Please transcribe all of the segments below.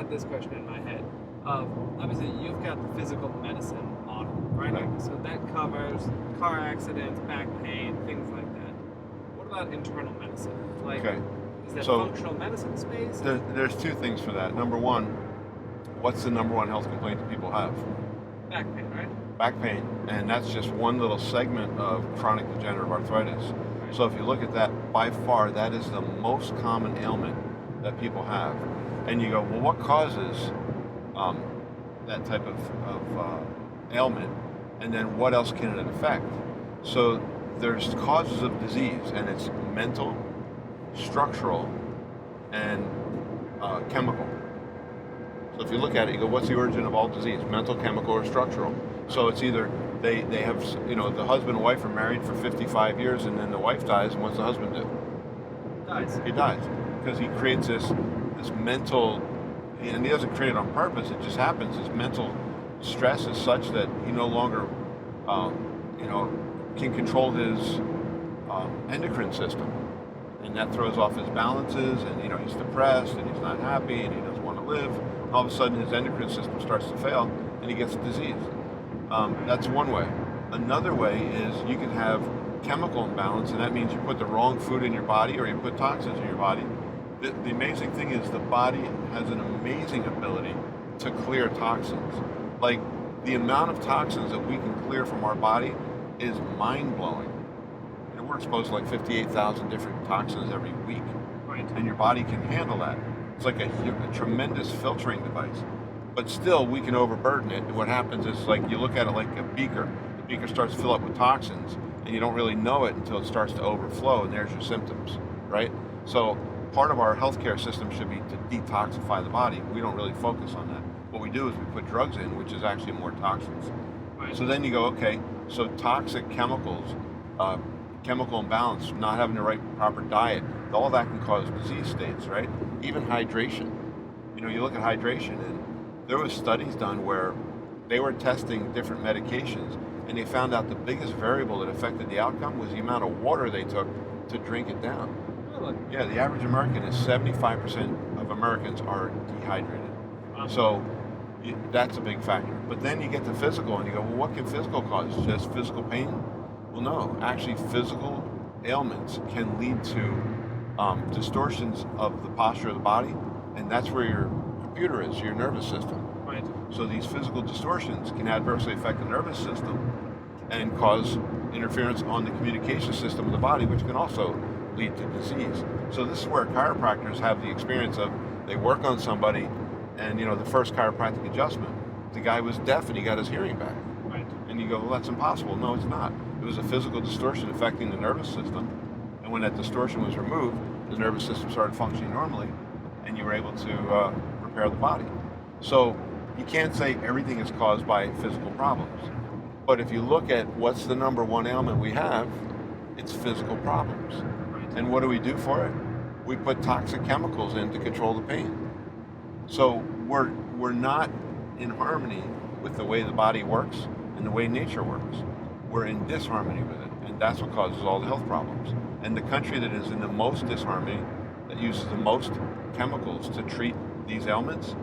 have this question in my head. Obviously, you've got the physical medicine model, right? Right. So that covers car accidents, back pain, things like that. What about internal medicine? Like, Okay. is that So, functional medicine space? There's two things for that. Number one, what's the number one health complaint that people have? Back pain, right? Back pain. And that's just one little segment of chronic degenerative arthritis. Right. So if you look at that, by far, that is the most common ailment that people have. And you go, well, what causes that type of ailment? And then what else can it affect? So there's causes of disease, and it's mental, structural, and chemical. So if you look at it, you go, what's the origin of all disease? Mental, chemical, or structural? So it's either they have, the husband and wife are married for 55 years, and then the wife dies, and what's the husband do? Dies. He dies. Because he creates this mental, and he doesn't create it on purpose, it just happens. His mental stress is such that he no longer, can control his endocrine system. And that throws off his balances, and he's depressed, and he's not happy, and he doesn't want to live. All of a sudden his endocrine system starts to fail, and he gets a disease. That's one way. Another way is you can have chemical imbalance, and that means you put the wrong food in your body, or you put toxins in your body. The amazing thing is the body has an amazing ability to clear toxins. Like, the amount of toxins that we can clear from our body is mind-blowing. We're exposed to like 58,000 different toxins every week. Right. And your body can handle that. It's like a tremendous filtering device. But still, we can overburden it. And what happens is, like, you look at it like a beaker. The beaker starts to fill up with toxins, and you don't really know it until it starts to overflow, and there's your symptoms, right? So part of our healthcare system should be to detoxify the body. We don't really focus on that. What we do is we put drugs in, which is actually more toxins. Right. So then you go, okay, so toxic chemicals, chemical imbalance, not having the right proper diet, all that can cause disease states, right? Even hydration. You look at hydration, and there was studies done where they were testing different medications, and they found out the biggest variable that affected the outcome was the amount of water they took to drink it down. Really? Yeah, the average American is 75% of Americans are dehydrated. Wow. So that's a big factor. But then you get to physical, and you go, well, what can physical cause? Just physical pain? Well, no. Actually, physical ailments can lead to distortions of the posture of the body, and that's where your computer is, your nervous system. Right. So these physical distortions can adversely affect the nervous system and cause interference on the communication system of the body, which can also lead to disease. So this is where chiropractors have the experience of, they work on somebody, and the first chiropractic adjustment, the guy was deaf and he got his hearing back. Right. And you go, well, that's impossible. No, it's not. It was a physical distortion affecting the nervous system, and when that distortion was removed, the nervous system started functioning normally, and you were able to repair the body. So you can't say everything is caused by physical problems. But if you look at what's the number one ailment we have, it's physical problems. Right. And what do we do for it? We put toxic chemicals in to control the pain. So we're not in harmony with the way the body works and the way nature works. We're in disharmony with it, and that's what causes all the health problems. And the country that is in the most disharmony, that uses the most chemicals to treat these ailments,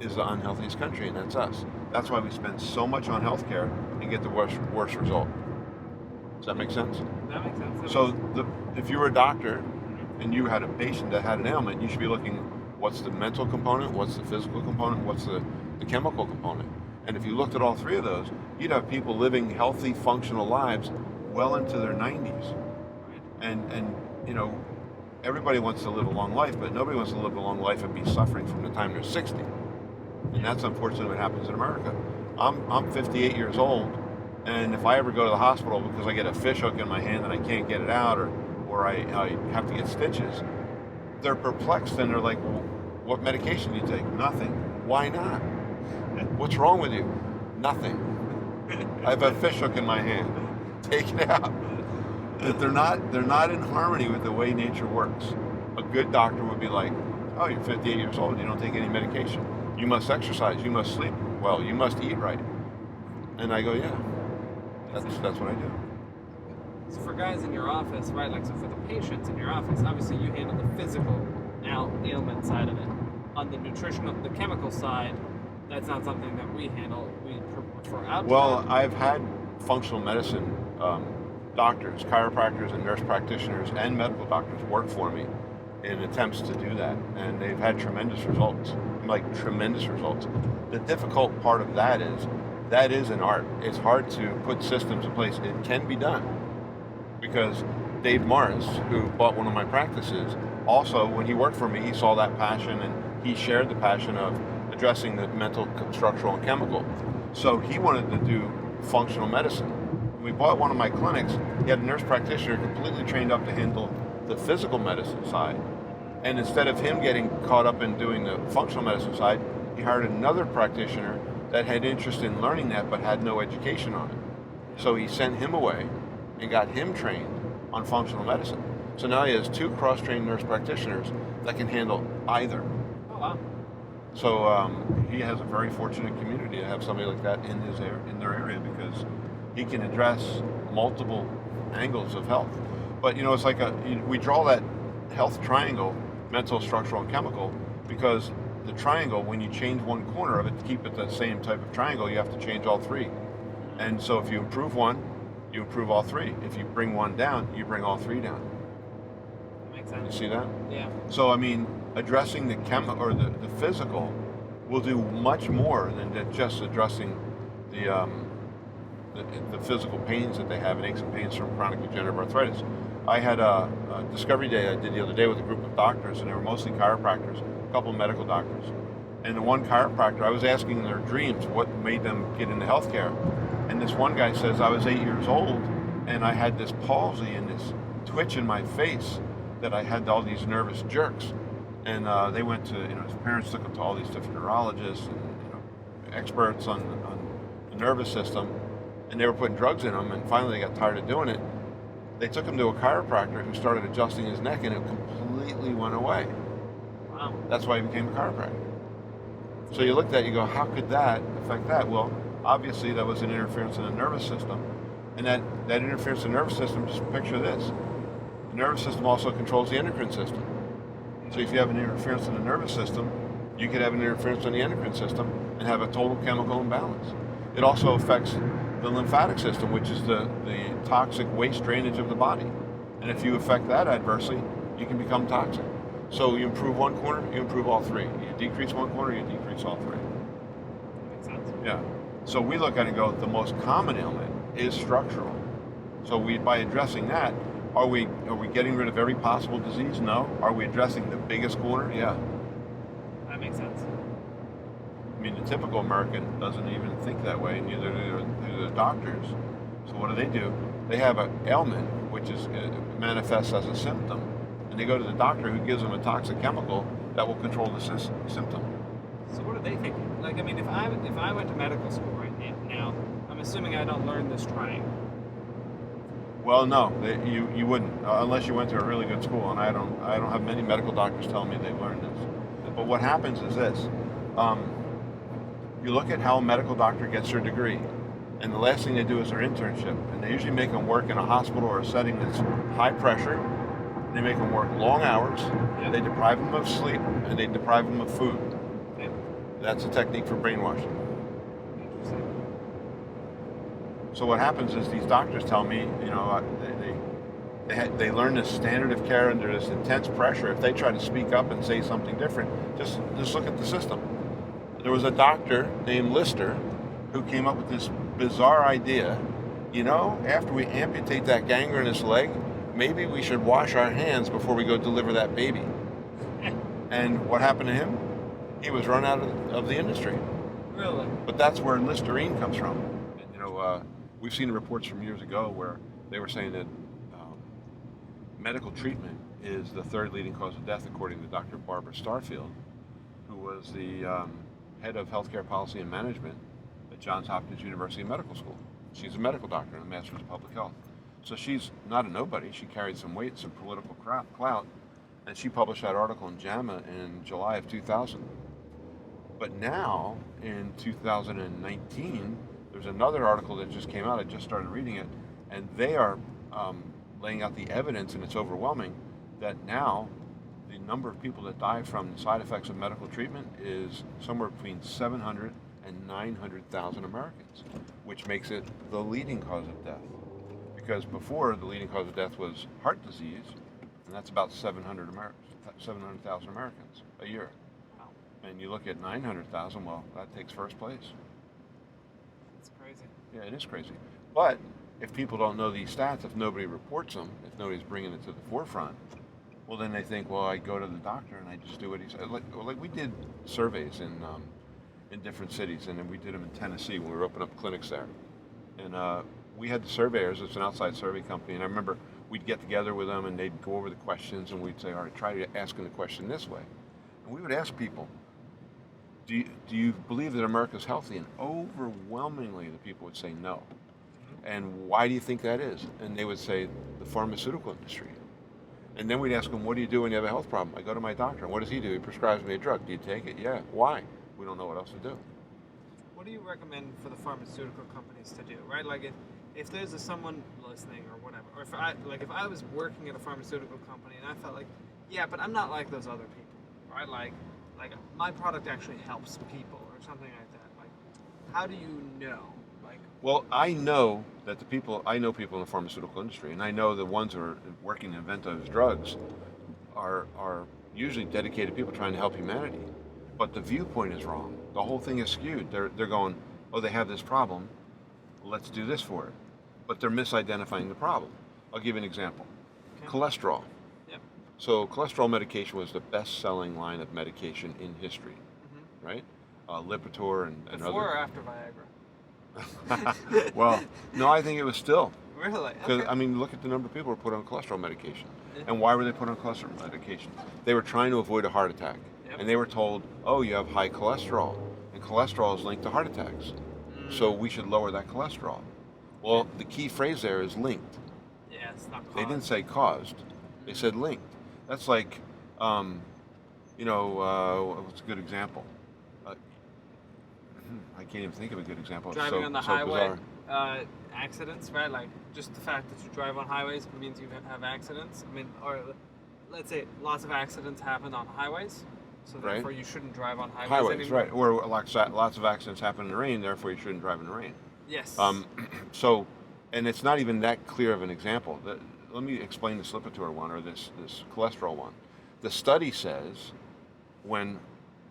is the unhealthiest country, and that's us. That's why we spend so much on healthcare and get the worst result. Does that make sense? That makes sense. So if you were a doctor and you had a patient that had an ailment, you should be looking, what's the mental component, what's the physical component, what's the chemical component. And if you looked at all three of those, you'd have people living healthy, functional lives well into their 90s. And everybody wants to live a long life, but nobody wants to live a long life and be suffering from the time they're 60. And that's unfortunately what happens in America. I'm 58 years old, and if I ever go to the hospital because I get a fish hook in my hand and I can't get it out, or I have to get stitches, they're perplexed and they're like, well, what medication do you take? Nothing. Why not? What's wrong with you? Nothing. I have a fish hook in my hand. Take it out. That they're not in harmony with the way nature works. A good doctor would be like, oh, you're 58 years old, you don't take any medication. You must exercise, you must sleep well, you must eat right. And I go, yeah, that's what I do. So for guys in your office, right, like, so for the patients in your office, obviously you handle the physical ailment side of it. on the nutritional, the chemical side, that's not something that we handle. We prefer out. Well, I've had functional medicine doctors, chiropractors, and nurse practitioners, and medical doctors work for me in attempts to do that, and they've had tremendous results. Like tremendous results. The difficult part of that is an art. It's hard to put systems in place. It can be done because Dave Morris, who bought one of my practices, also when he worked for me, he saw that passion and he shared the passion of addressing the mental, structural, and chemical. So he wanted to do functional medicine. When we bought one of my clinics, he had a nurse practitioner completely trained up to handle the physical medicine side. And instead of him getting caught up in doing the functional medicine side, he hired another practitioner that had interest in learning that but had no education on it. So he sent him away and got him trained on functional medicine. So now he has 2 cross-trained nurse practitioners that can handle either. Oh, wow. So he has a very fortunate community to have somebody like that in their area because he can address multiple angles of health. But you know, it's like we draw that health triangle, mental, structural, and chemical, because the triangle, when you change one corner of it to keep it the same type of triangle, you have to change all 3. And so if you improve one, you improve all 3. If you bring one down, you bring all 3 down. That makes sense. You see that? Yeah. So I mean, addressing the the physical will do much more than just addressing the physical pains that they have, and aches and pains from chronic degenerative arthritis. I had a discovery day I did the other day with a group of doctors, and they were mostly chiropractors, a couple of medical doctors. And the one chiropractor, I was asking their dreams, what made them get into healthcare. And this one guy says, I was 8 years old, and I had this palsy and this twitch in my face that I had all these nervous jerks. And they went to, his parents took him to all these different neurologists and experts on the nervous system, and they were putting drugs in him, and finally they got tired of doing it. They took him to a chiropractor who started adjusting his neck, and it completely went away. Wow. That's why he became a chiropractor. So you look at that, you go, how could that affect that? Well, obviously that was an interference in the nervous system. And that interference in the nervous system, just picture this. The nervous system also controls the endocrine system. So if you have an interference in the nervous system, you could have an interference in the endocrine system and have a total chemical imbalance. It also affects the lymphatic system, which is the toxic waste drainage of the body. And if you affect that adversely, you can become toxic. So you improve one corner, you improve all 3. You decrease one corner, you decrease all 3. Makes sense. Yeah. So we look at it and go, the most common ailment is structural. So by addressing that, are we getting rid of every possible disease? No. Are we addressing the biggest corner? Yeah. That makes sense. I mean, the typical American doesn't even think that way, neither do the doctors. So what do? They have an ailment, which manifests as a symptom, and they go to the doctor who gives them a toxic chemical that will control the symptom. So what are they thinking? Like, I mean, if I went to medical school right now, I'm assuming I don't learn this triangle. Well, no, you wouldn't, unless you went to a really good school, and I don't have many medical doctors telling me they've learned this. But what happens is this. You look at how a medical doctor gets their degree, and the last thing they do is their internship, and they usually make them work in a hospital or a setting that's high pressure. They make them work long hours, they deprive them of sleep, and they deprive them of food. Yeah. That's a technique for brainwashing. Interesting. So what happens is these doctors tell me, they learn this standard of care under this intense pressure. If they try to speak up and say something different, just look at the system. There was a doctor named Lister who came up with this bizarre idea. After we amputate that gangrenous leg, maybe we should wash our hands before we go deliver that baby. And what happened to him? He was run out of the industry. Really? But that's where Listerine comes from. We've seen reports from years ago where they were saying that medical treatment is the 3rd leading cause of death, according to Dr. Barbara Starfield, who was the head of healthcare policy and management at Johns Hopkins University Medical School. She's a medical doctor and a master's of public health. So she's not a nobody. She carried some weight, some political clout, and she published that article in JAMA in July of 2000. But now, in 2019, there's another article that just came out. I just started reading it, and they are laying out the evidence, and it's overwhelming, that now the number of people that die from the side effects of medical treatment is somewhere between 700 and 900,000 Americans, which makes it the leading cause of death. Because before, the leading cause of death was heart disease, and that's about 700,000 Americans a year. Wow. And you look at 900,000, well, that takes first place. That's crazy. Yeah, it is crazy. But if people don't know these stats, if nobody reports them, if nobody's bringing it to the forefront, well, then they think, well, I go to the doctor and I just do what he said. Like we did surveys in different cities, and then we did them in Tennessee when we were opening up clinics there. And we had the surveyors. It's an outside survey company, and I remember we'd get together with them and they'd go over the questions, and we'd say, all right, try asking the question this way. And we would ask people, do you believe that America's healthy? And overwhelmingly the people would say no. And why do you think that is? And they would say the pharmaceutical industry. And then we'd ask them, what do you do when you have a health problem? I go to my doctor. And what does he do? He prescribes me a drug. Do you take it? Yeah. Why? We don't know what else to do. What do you recommend for the pharmaceutical companies to do, right? Like if there's someone listening or whatever, or if I was working at a pharmaceutical company and I felt like, yeah, but I'm not like those other people, right? Like my product actually helps people or something like that. Like, how do you know? Well, I know people in the pharmaceutical industry, and I know the ones who are working to invent those drugs are usually dedicated people trying to help humanity. But the viewpoint is wrong. The whole thing is skewed. They're going, oh, they have this problem, let's do this for it. But they're misidentifying the problem. I'll give you an example. Okay. Cholesterol. Yep. So cholesterol medication was the best-selling line of medication in history, right? Lipitor and other. Before or after Viagra? Well, no, I think it was still. Really? Because, Okay. I mean, look at the number of people who were put on cholesterol medication. Yeah. And why were they put on cholesterol medication? They were trying to avoid a heart attack. Yep. And they were told, oh, you have high cholesterol. And cholesterol is linked to heart attacks. So we should lower that cholesterol. Well, the key phrase there is linked. Yeah, it's not caused. They didn't say caused. They said linked. That's like, what's a good example? I can't even think of a good example. Driving on the highway, bizarre. accidents, right? Like, just the fact that you drive on highways means you have accidents. I mean, or let's say lots of accidents happen on highways, so therefore you shouldn't drive on highways anymore. Right. Or lots of accidents happen in the rain, therefore you shouldn't drive in the rain. Yes. So, and it's not even that clear of an example. Let me explain this Lipitor one, or this cholesterol one. The study says when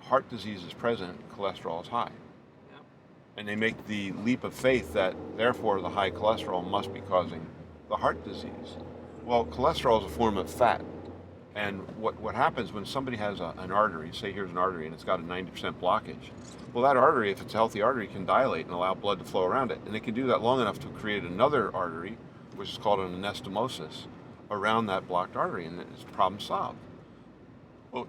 heart disease is present, cholesterol is high. And they make the leap of faith that therefore the high cholesterol must be causing the heart disease. Well, cholesterol is a form of fat. And what happens when somebody has an artery, say here's an artery and it's got a 90% blockage, well, that artery, if it's a healthy artery, can dilate and allow blood to flow around it. And it can do that long enough to create another artery, which is called an anastomosis, around that blocked artery, and it's problem solved. Well,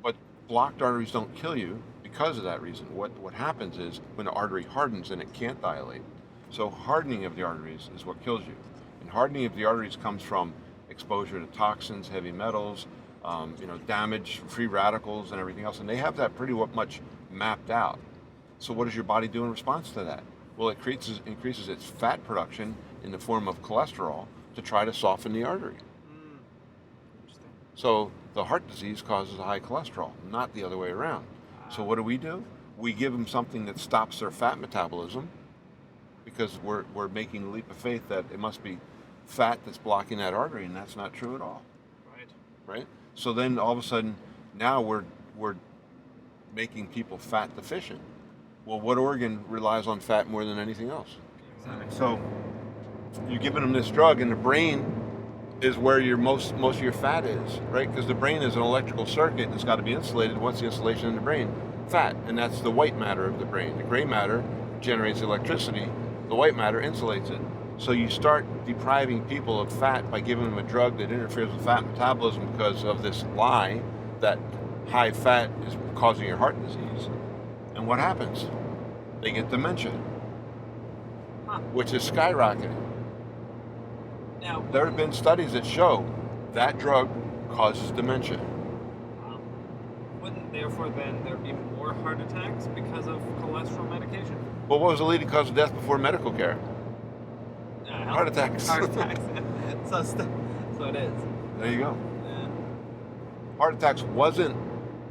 but blocked arteries don't kill you because of that reason. What happens is when the artery hardens and it can't dilate. So hardening of the arteries is what kills you. And hardening of the arteries comes from exposure to toxins, heavy metals, damage, free radicals, and everything else. And they have that pretty much mapped out. So what does your body do in response to that? Well, it increases its fat production in the form of cholesterol to try to soften the artery. Interesting. So the heart disease causes a high cholesterol, not the other way around. So what do? We give them something that stops their fat metabolism, because we're making the leap of faith that it must be fat that's blocking that artery, and that's not true at all. Right? So then all of a sudden, now we're making people fat deficient. Well, what organ relies on fat more than anything else? Exactly. So you're giving them this drug, and the brain is where most of your fat is, right? Because the brain is an electrical circuit that's got to be insulated. What's the insulation in the brain? Fat, and that's the white matter of the brain. The gray matter generates electricity. The white matter insulates it. So you start depriving people of fat by giving them a drug that interferes with fat metabolism because of this lie that high fat is causing your heart disease. And what happens? They get dementia, which is skyrocketing. Now, There have been studies that show that drug causes dementia. wouldn't therefore then there be more heart attacks because of cholesterol medication? Well, what was the leading cause of death before medical care? Heart attacks. Heart attacks. So it is. There you go. Yeah. Heart attacks wasn't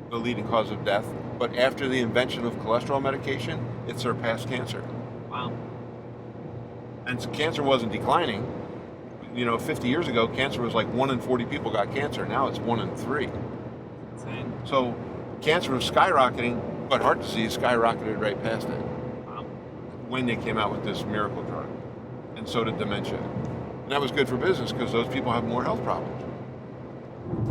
the leading cause of death, but after the invention of cholesterol medication, it surpassed cancer. Wow. And so cancer wasn't declining. 50 years ago, cancer was like 1 in 40 people got cancer. Now it's 1 in 3. Insane. So cancer was skyrocketing, but heart disease skyrocketed right past it. Wow. When they came out with this miracle drug. And so did dementia. And that was good for business because those people have more health problems.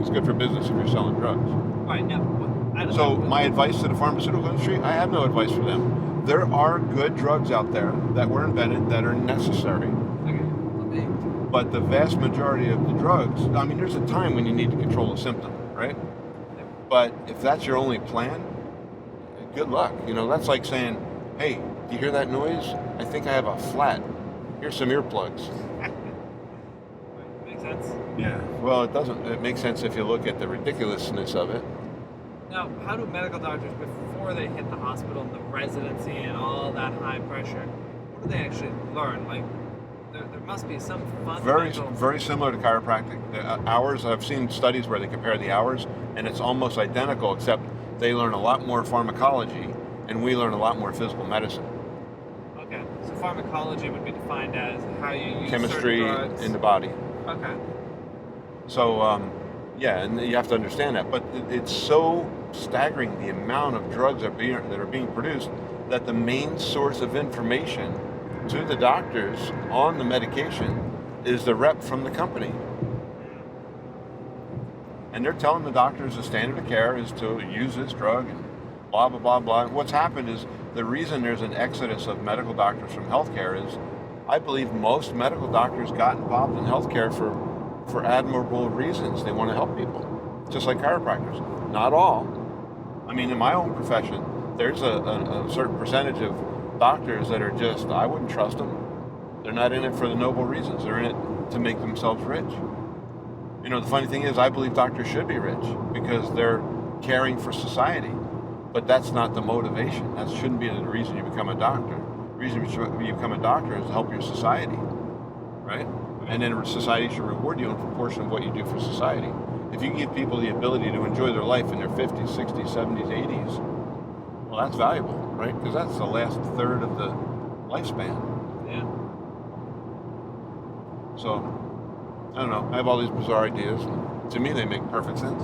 It's good for business if you're selling drugs. Right, now, So my advice to the pharmaceutical industry, I have no advice for them. There are good drugs out there that were invented that are necessary. Okay. But the vast majority of the drugs, there's a time when you need to control a symptom, right? But if that's your only plan, good luck. That's like saying, hey, do you hear that noise? I think I have a flat. Here's some earplugs. Makes sense. Yeah. Well, it doesn't. It makes sense if you look at the ridiculousness of it. Now, how do medical doctors, before they hit the hospital and the residency and all that high pressure, what do they actually learn? Like, there must be some fundamental... Very similar to chiropractic. The hours, I've seen studies where they compare the hours, and it's almost identical, except they learn a lot more pharmacology, and we learn a lot more physical medicine. Okay, so pharmacology would be defined as how you use chemistry certain drugs in the body. Okay. So, and you have to understand that. But it's so staggering the amount of drugs that are being produced that the main source of information to the doctors on the medication is the rep from the company. And they're telling the doctors the standard of care is to use this drug and blah, blah, blah, blah. What's happened is the reason there's an exodus of medical doctors from healthcare is I believe most medical doctors got involved in healthcare for admirable reasons. They want to help people, just like chiropractors. Not all. In my own profession, there's a certain percentage of doctors that are just, I wouldn't trust them. They're not in it for the noble reasons. They're in it to make themselves rich. The funny thing is, I believe doctors should be rich because they're caring for society. But that's not the motivation. That shouldn't be the reason you become a doctor. The reason you become a doctor is to help your society, right? And then society should reward you in proportion of what you do for society. If you give people the ability to enjoy their life in their 50s, 60s, 70s, 80s, well, that's valuable, right? Because that's the last third of the lifespan. Yeah. So, I don't know. I have all these bizarre ideas. And to me, they make perfect sense.